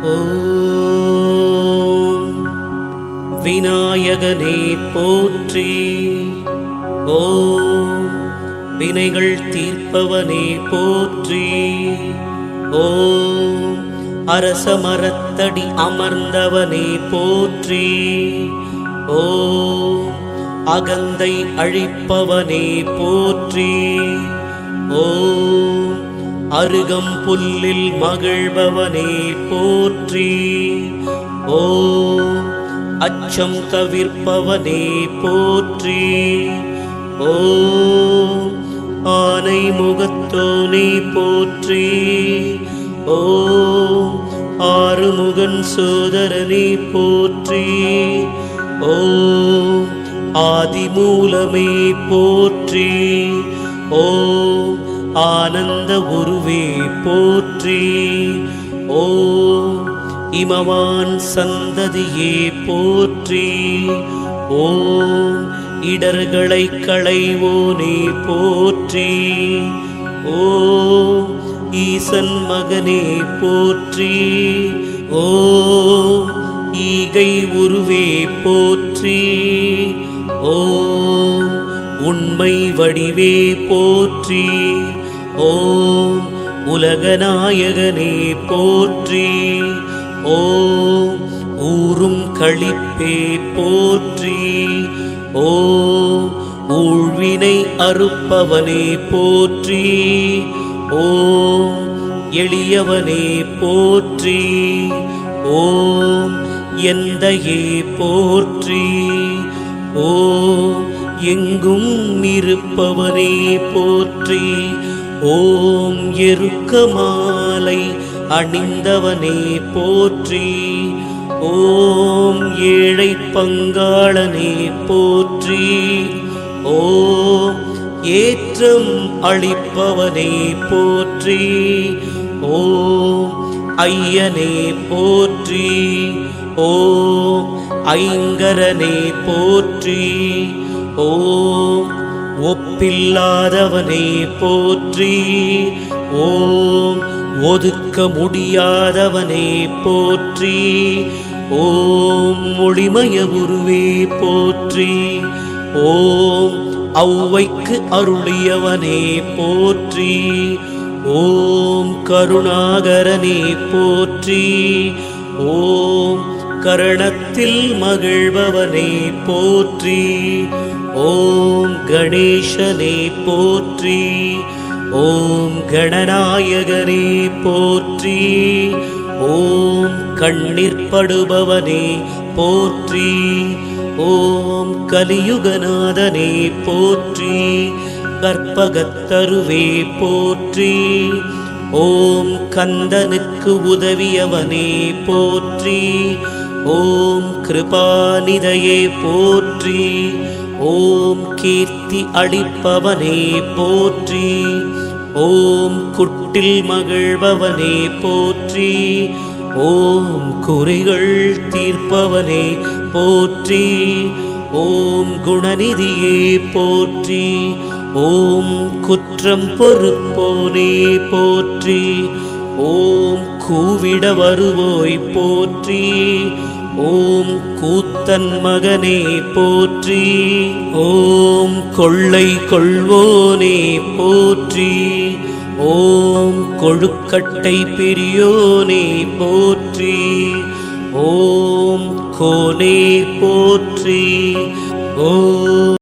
ஓம் விநாயகனே போற்றி. ஓம் வினைகள் தீர்ப்பவனே போற்றி. ஓம் அரச மரத்தடி அமர்ந்தவனே போற்றி. ஓம் அகந்தை அழிப்பவனே போற்றி. ஓம் அருகம் புல்லில் மகிழ்பவனே போற்றி. ஓம் அச்சம் தவிர்ப்பவனே போற்றி. ஓம் ஆனை முகத்தோனே போற்றி. ஓம் ஆறுமுகன் சோதரனே போற்றி. ஓம் ஆதிமூலமே போற்றி. ஓம் ஆனந்த குருவே போற்றி. ஓம் இமவான் சந்ததியே போற்றி. ஓம் இடர்களை களைவோனே போற்றி. ஓம் ஈசன் மகனே போற்றி. ஓம் ஈகை உருவே போற்றி. ஓம் உண்மை வடிவே போற்றி. ஓம் உலகநாயகனே போற்றி. ஓம் ஊரும் களிப்பே போற்றி. ஓம் ஊழ்வினை அறுப்பவனே போற்றி. ஓம் எளியவனே போற்றி. ஓம் எந்தையே போற்றி. ஓம் எங்கும் இருப்பவனே போற்றி. ஓம் எருக்கமாலை அணிந்தவனே போற்றி. ஓம் ஏழை பங்காளனே போற்றி. ஓம் ஏற்றம் அளிப்பவனே போற்றி. ஓம் ஐயனே போற்றி. ஓம் ஐங்கரனே போற்றி. ஓம் ஒப்பில்லாதவனே போற்றி. ஓம் ஒதுக்க முடியாதவனே போற்றி. ஓம் ஒளிமய குருவே போற்றி. ஓம் ஔவைக்கு அருளியவனே போற்றி. ஓம் கருணாகரனே போற்றி. ஓம் கரணத்தில் மகிழ்பவனே போற்றி. ஓம் கணேசனே போற்றி. ஓம் கணநாயகனே போற்றி. ஓம் கண்ணிற்படுபவனே போற்றி. ஓம் கலியுகநாதனே போற்றி. கற்பகத்தருவே போற்றி. ஓம் கந்தனுக்கு உதவியவனே போற்றி. ஓம் கிருபாநிதையே போற்றி. ஓம் கீர்த்தி அளிப்பவனே போற்றி. ஓம் குட்டில் மகிழ்பவனே போற்றி. ஓம் குறைகள் தீர்ப்பவனே போற்றி. ஓம் குணநிதியே போற்றி. ஓம் குற்றம் பொறுப்போனே போற்றி. ஓம் கூவிட வருவோய் போற்றி. ஓம் கூத்தன் மகனே போற்றி. ஓம் கொள்ளை கொள்வோனே போற்றி. ஓம் கொழுக்கட்டை பெரியோனே போற்றி. ஓம் கோனே போற்றி. ஓம்